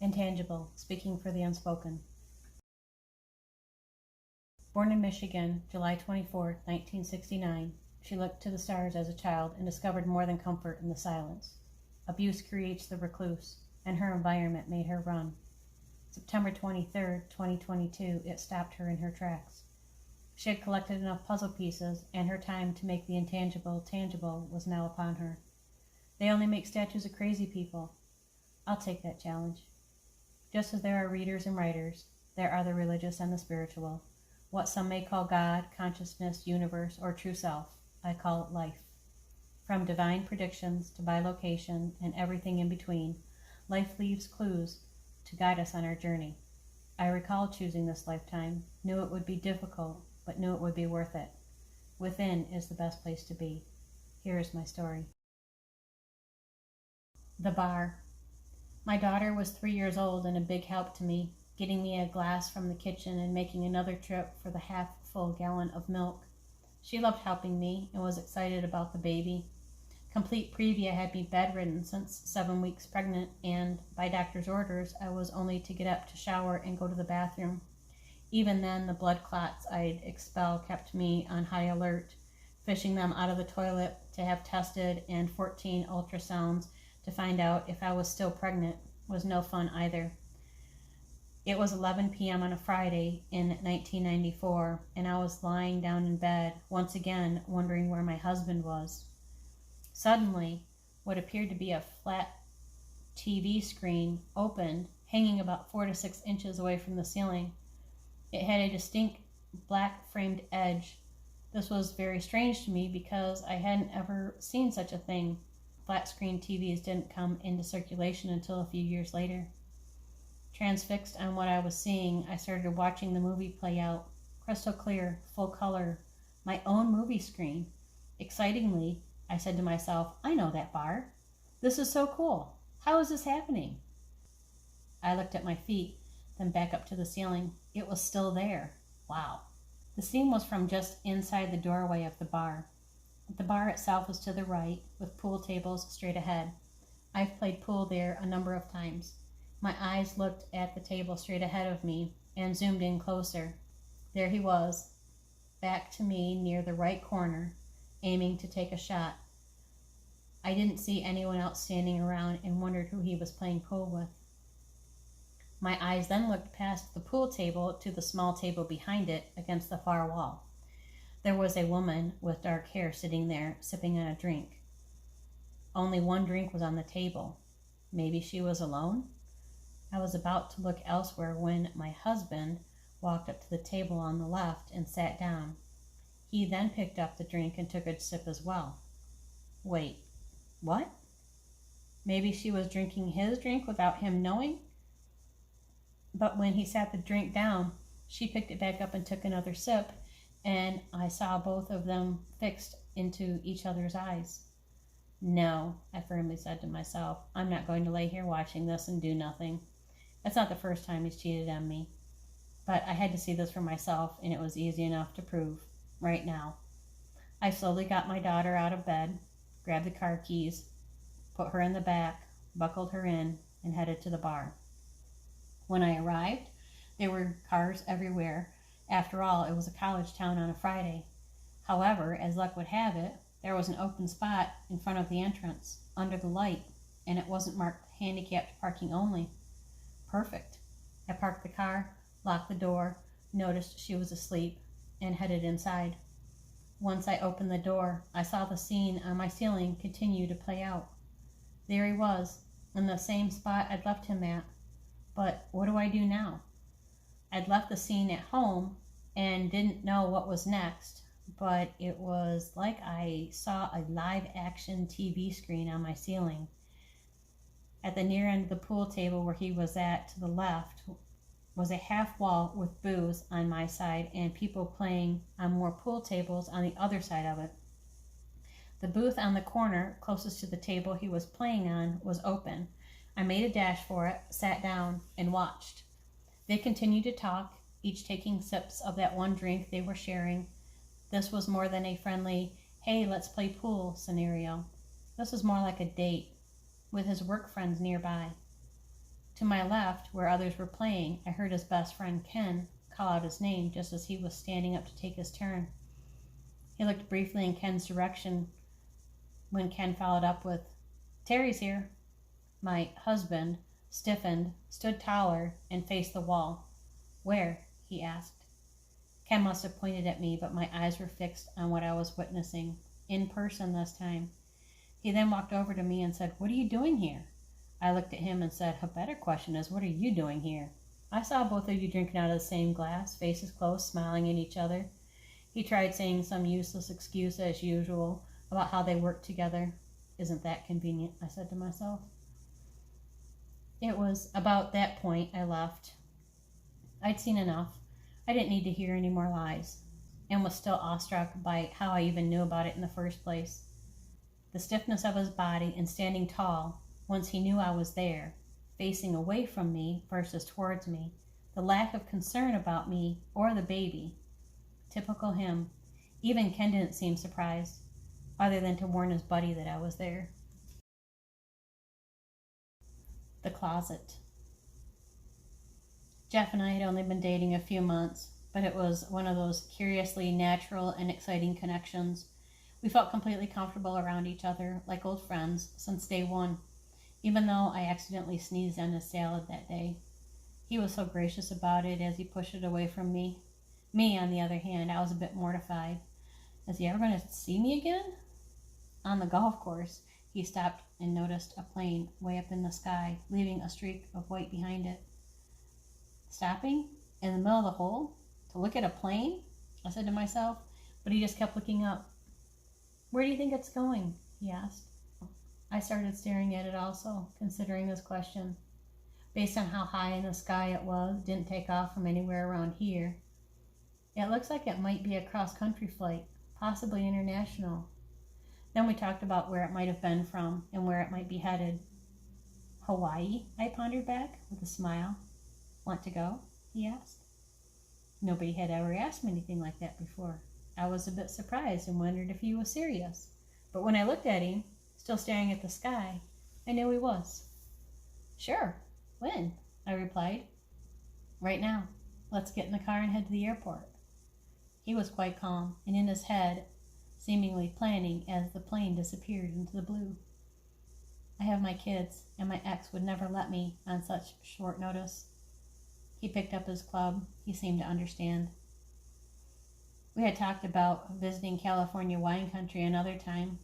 Intangible, speaking for the unspoken. Born in Michigan, July 24, 1969, she looked to the stars as a child and discovered more than comfort in the silence. Abuse creates the recluse, and her environment made her run. September 23, 2022, it stopped her in her tracks. She had collected enough puzzle pieces, and her time to make the intangible tangible was now upon her. They only make statues of crazy people. I'll take that challenge. Just as there are readers and writers, there are the religious and the spiritual. What some may call God, consciousness, universe, or true self, I call it life. From divine predictions to bilocation and everything in between, life leaves clues to guide us on our journey. I recall choosing this lifetime, knew it would be difficult, but knew it would be worth it. Within is the best place to be. Here is my story. The bar. My daughter was 3 years old and a big help to me, getting me a glass from the kitchen and making another trip for the half-full gallon of milk. She loved helping me and was excited about the baby. Complete previa had me bedridden since 7 weeks pregnant, and by doctor's orders, I was only to get up to shower and go to the bathroom. Even then, the blood clots I'd expel kept me on high alert, fishing them out of the toilet to have tested, and 14 ultrasounds to find out if I was still pregnant was no fun either. It was 11 p.m. on a Friday in 1994, and I was lying down in bed, once again wondering where my husband was. Suddenly, what appeared to be a flat TV screen opened, hanging about 4 to 6 inches away from the ceiling. It had a distinct black framed edge. This was very strange to me because I hadn't ever seen such a thing. Flat screen TVs didn't come into circulation until a few years later. Transfixed on what I was seeing, I started watching the movie play out. Crystal clear, full color, my own movie screen. Excitingly, I said to myself, I know that bar. This is so cool. How is this happening? I looked at my feet, then back up to the ceiling. It was still there. Wow. The scene was from just inside the doorway of the bar. The bar itself was to the right, with pool tables straight ahead. I've played pool there a number of times. My eyes looked at the table straight ahead of me and zoomed in closer. There he was, back to me near the right corner, aiming to take a shot. I didn't see anyone else standing around and wondered who he was playing pool with. My eyes then looked past the pool table to the small table behind it against the far wall. There was a woman with dark hair sitting there, sipping on a drink. Only one drink was on the table. Maybe she was alone? I was about to look elsewhere when my husband walked up to the table on the left and sat down. He then picked up the drink and took a sip as well. Wait, what? Maybe she was drinking his drink without him knowing? But when he sat the drink down, she picked it back up and took another sip, and I saw both of them fixed into each other's eyes. No, I firmly said to myself, I'm not going to lay here watching this and do nothing. It's not the first time he's cheated on me. But I had to see this for myself, and it was easy enough to prove, right now. I slowly got my daughter out of bed, grabbed the car keys, put her in the back, buckled her in, and headed to the bar. When I arrived, there were cars everywhere. After all, it was a college town on a Friday. However, as luck would have it, there was an open spot in front of the entrance, under the light, and it wasn't marked handicapped parking only. Perfect. I parked the car, locked the door, noticed she was asleep, and headed inside. Once I opened the door, I saw the scene on my ceiling continue to play out. There he was, in the same spot I'd left him at. But what do I do now? I'd left the scene at home and didn't know what was next, but it was like I saw a live-action TV screen on my ceiling. At the near end of the pool table where he was at, to the left, was a half wall with booze on my side and people playing on more pool tables on the other side of it. The booth on the corner, closest to the table he was playing on, was open. I made a dash for it, sat down, and watched. They continued to talk, each taking sips of that one drink they were sharing. This was more than a friendly, hey, let's play pool scenario. This was more like a date, with his work friends nearby. To my left, where others were playing, I heard his best friend Ken call out his name just as he was standing up to take his turn. He looked briefly in Ken's direction when Ken followed up with, "Terry's here." My husband stiffened, stood taller, and faced the wall. "Where?" he asked. Ken must have pointed at me, but my eyes were fixed on what I was witnessing, in person this time. He then walked over to me and said, "What are you doing here?" I looked at him and said, "A better question is, what are you doing here? I saw both of you drinking out of the same glass, faces close, smiling at each other." He tried saying some useless excuse as usual about how they worked together. "Isn't that convenient?" I said to myself. It was about that point I left. I'd seen enough. I didn't need to hear any more lies, and was still awestruck by how I even knew about it in the first place. The stiffness of his body and standing tall once he knew I was there, facing away from me versus towards me, the lack of concern about me or the baby. Typical him. Even Ken didn't seem surprised, other than to warn his buddy that I was there. The closet. Jeff and I had only been dating a few months, but it was one of those curiously natural and exciting connections. We felt completely comfortable around each other, like old friends, since day one, even though I accidentally sneezed on his salad that day. He was so gracious about it as he pushed it away from me. Me, on the other hand, I was a bit mortified. Is he ever going to see me again? On the golf course, he stopped and noticed a plane way up in the sky, leaving a streak of white behind it. "Stopping? In the middle of the hole? To look at a plane?" I said to myself, but he just kept looking up. "Where do you think it's going?" he asked. I started staring at it also, considering his question. Based on how high in the sky it was, didn't take off from anywhere around here. It looks like it might be a cross-country flight, possibly international. Then we talked about where it might have been from and where it might be headed. "Hawaii?" I pondered back with a smile. "Want to go?" he asked. Nobody had ever asked me anything like that before. I was a bit surprised and wondered if he was serious. But when I looked at him, still staring at the sky, I knew he was. "Sure. When?" I replied. "Right now. Let's get in the car and head to the airport." He was quite calm, and in his head, seemingly planning as the plane disappeared into the blue. I have my kids, and my ex would never let me on such short notice. He picked up his club. He seemed to understand. We had talked about visiting California wine country another time.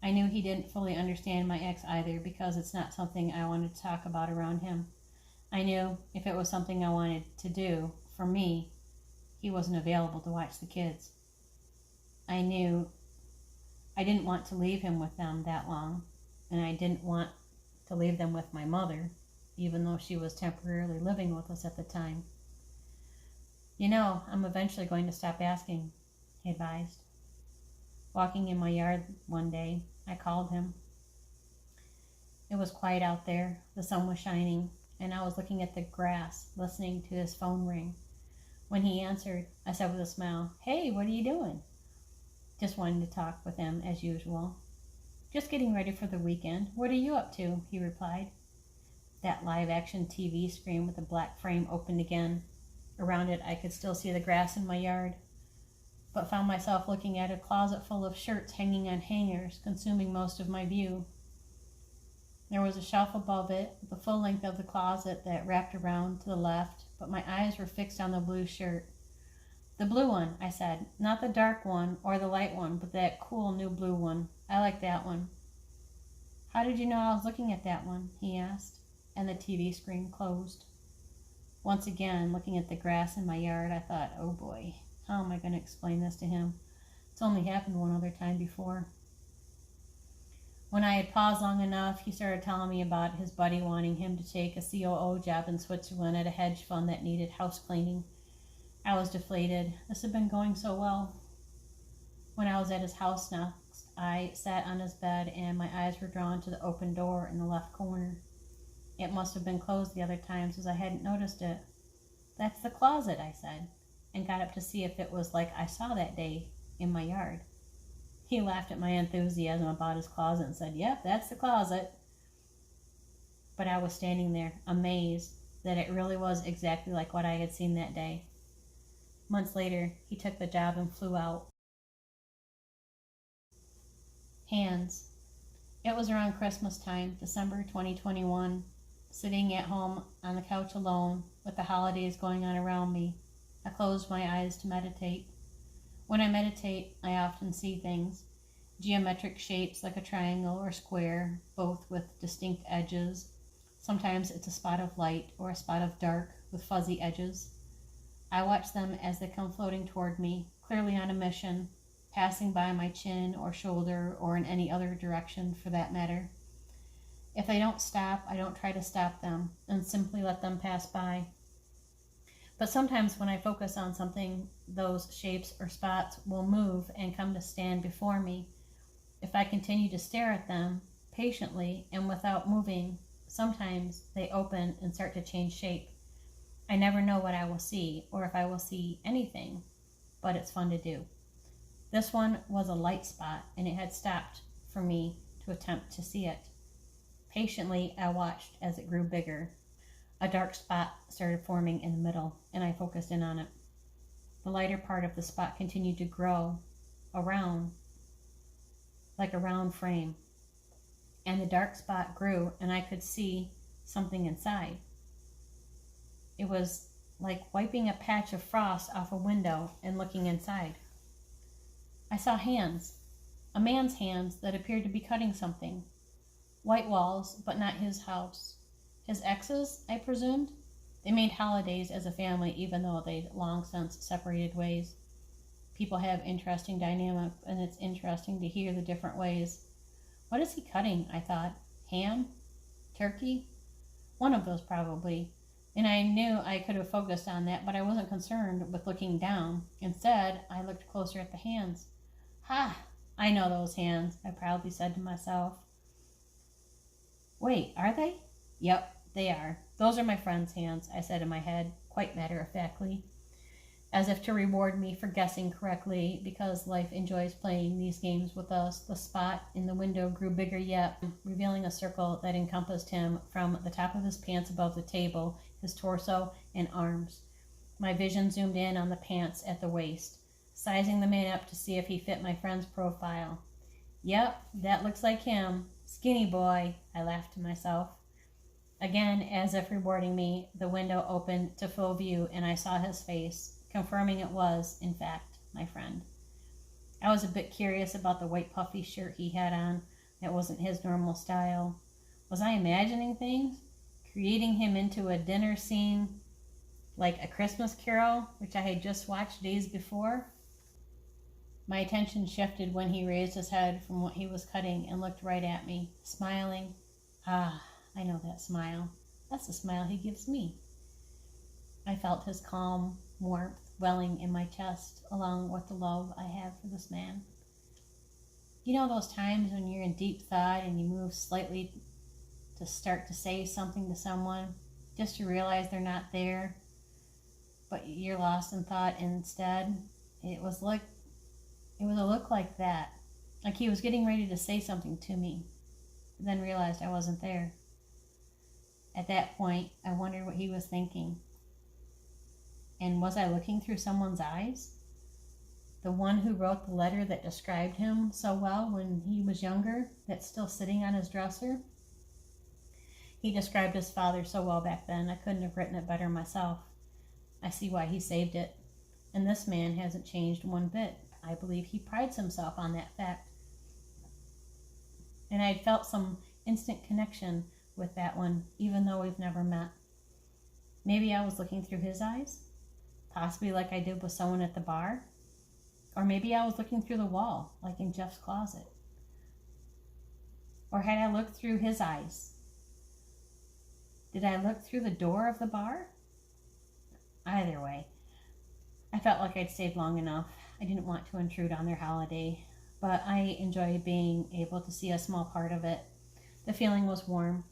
I knew he didn't fully understand my ex either, because it's not something I wanted to talk about around him. I knew if it was something I wanted to do, for me, he wasn't available to watch the kids. I knew I didn't want to leave him with them that long, and I didn't want to leave them with my mother, even though she was temporarily living with us at the time. "You know, I'm eventually going to stop asking," he advised. Walking in my yard one day, I called him. It was quiet out there, the sun was shining, and I was looking at the grass, listening to his phone ring. When he answered, I said with a smile, "Hey, what are you doing?" Just wanting to talk with him as usual. "Just getting ready for the weekend. What are you up to?" he replied. That live-action TV screen with the black frame opened again. Around it, I could still see the grass in my yard, but found myself looking at a closet full of shirts hanging on hangers, consuming most of my view. There was a shelf above it, the full length of the closet that wrapped around to the left, but my eyes were fixed on the blue shirt. "The blue one," I said. "Not the dark one or the light one, but that cool new blue one. I like that one." "How did you know I was looking at that one?" he asked, and the TV screen closed. Once again, looking at the grass in my yard, I thought, oh boy, how am I going to explain this to him? It's only happened one other time before. When I had paused long enough, he started telling me about his buddy wanting him to take a COO job in Switzerland at a hedge fund that needed house cleaning. I was deflated. This had been going so well. When I was at his house next, I sat on his bed and my eyes were drawn to the open door in the left corner. It must have been closed the other times as I hadn't noticed it. "That's the closet," I said, and got up to see if it was like I saw that day in my yard. He laughed at my enthusiasm about his closet and said, "Yep, that's the closet." but I was standing there, amazed that it really was exactly like what I had seen that day. Months later, he took the job and flew out. Hands. It was around Christmas time, December 2021, sitting at home on the couch alone with the holidays going on around me. I closed my eyes to meditate. When I meditate, I often see things, geometric shapes like a triangle or square, both with distinct edges. Sometimes it's a spot of light or a spot of dark with fuzzy edges. I watch them as they come floating toward me, clearly on a mission, passing by my chin or shoulder or in any other direction for that matter. If they don't stop, I don't try to stop them and simply let them pass by. But sometimes when I focus on something, those shapes or spots will move and come to stand before me. If I continue to stare at them patiently and without moving, sometimes they open and start to change shape. I never know what I will see or if I will see anything, but it's fun to do. This one was a light spot, and it had stopped for me to attempt to see it. Patiently, I watched as it grew bigger. A dark spot started forming in the middle, and I focused in on it. The lighter part of the spot continued to grow around, like a round frame, and the dark spot grew, and I could see something inside. It was like wiping a patch of frost off a window and looking inside. I saw hands, a man's hands that appeared to be cutting something. White walls, but not his house. His exes, I presumed? They made holidays as a family even though they'd long since separated ways. People have interesting dynamics, and it's interesting to hear the different ways. What is he cutting, I thought? Ham? Turkey? One of those probably. And I knew I could have focused on that, but I wasn't concerned with looking down. Instead, I looked closer at the hands. Ha! I know those hands, I proudly said to myself. Wait, are they? Yep, they are. Those are my friend's hands, I said in my head, quite matter-of-factly, as if to reward me for guessing correctly, because life enjoys playing these games with us. The spot in the window grew bigger yet, revealing a circle that encompassed him from the top of his pants above the table, his torso, and arms. My vision zoomed in on the pants at the waist, sizing the man up to see if he fit my friend's profile. Yep, that looks like him. Skinny boy, I laughed to myself. Again, as if rewarding me, the window opened to full view, and I saw his face, confirming it was, in fact, my friend. I was a bit curious about the white puffy shirt he had on. That wasn't his normal style. Was I imagining things? Creating him into a dinner scene like A Christmas Carol, which I had just watched days before? My attention shifted when he raised his head from what he was cutting and looked right at me, smiling. Ah, I know that smile. That's the smile he gives me. I felt his calm warmth welling in my chest, along with the love I have for this man. You know those times when you're in deep thought and you move slightly to start to say something to someone, just to realize they're not there, but you're lost in thought instead? It was a look like that, like he was getting ready to say something to me, but then realized I wasn't there. At that point, I wondered what he was thinking. And was I looking through someone's eyes? The one who wrote the letter that described him so well when he was younger, that's still sitting on his dresser? He described his father so well back then, I couldn't have written it better myself. I see why he saved it. And this man hasn't changed one bit. I believe he prides himself on that fact. And I'd felt some instant connection with that one, even though we've never met. Maybe I was looking through his eyes, possibly like I did with someone at the bar. Or maybe I was looking through the wall, like in Jeff's closet. Or had I looked through his eyes? Did I look through the door of the bar? Either way, I felt like I'd stayed long enough. I didn't want to intrude on their holiday, but I enjoyed being able to see a small part of it. The feeling was warm,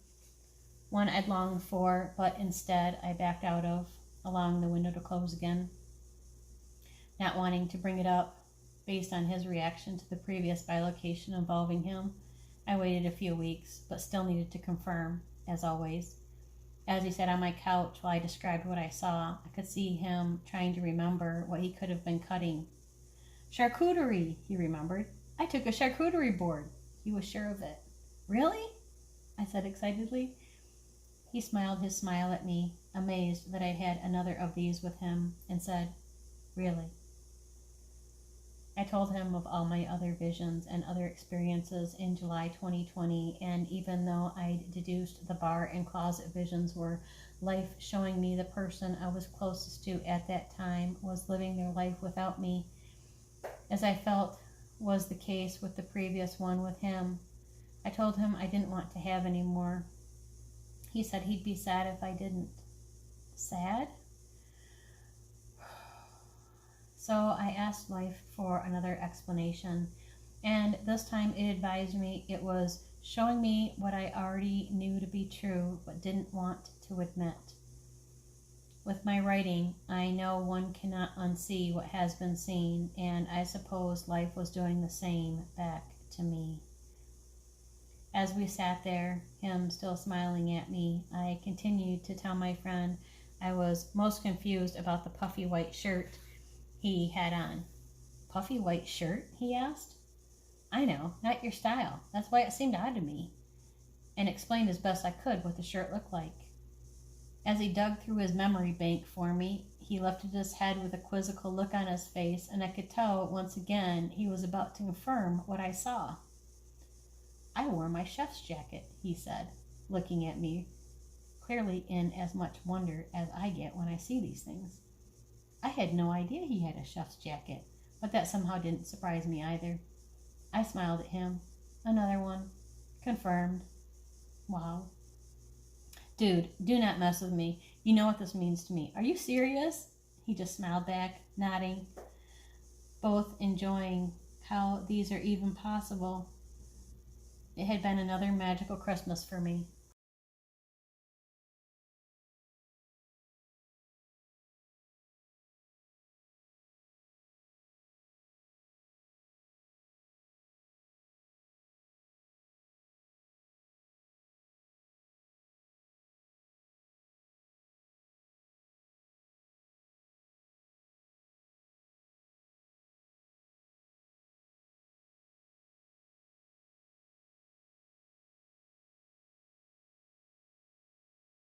one I'd longed for, but instead I backed out of, allowing the window to close again. Not wanting to bring it up, based on his reaction to the previous bilocation involving him, I waited a few weeks, but still needed to confirm. as always. As he sat on my couch while I described what I saw, I could see him trying to remember what he could have been cutting. Charcuterie, he remembered. I took a charcuterie board. He was sure of it. Really? I said excitedly. He smiled his smile at me, amazed that I had another of these with him, and said, Really? I told him of all my other visions and other experiences in July 2020, and even though I'd deduced the bar and closet visions were life showing me the person I was closest to at that time was living their life without me, as I felt was the case with the previous one with him, I told him I didn't want to have any more. He said he'd be sad if I didn't. Sad? So I asked life for another explanation, and this time it advised me it was showing me what I already knew to be true but didn't want to admit. With my writing, I know one cannot unsee what has been seen, and I suppose life was doing the same back to me. As we sat there, him still smiling at me, I continued to tell my friend I was most confused about the puffy white shirt he had on. Puffy white shirt? He asked. I know, not your style. That's why it seemed odd to me. And explained as best I could what the shirt looked like. As he dug through his memory bank for me, he lifted his head with a quizzical look on his face, and I could tell once again he was about to confirm what I saw. I wore my chef's jacket, he said, looking at me, clearly in as much wonder as I get when I see these things. I had no idea he had a chef's jacket, but that somehow didn't surprise me either. I smiled at him. Another one. Confirmed. Wow. Dude, do not mess with me. You know what this means to me. Are you serious? He just smiled back, nodding, both enjoying how these are even possible. It had been another magical Christmas for me.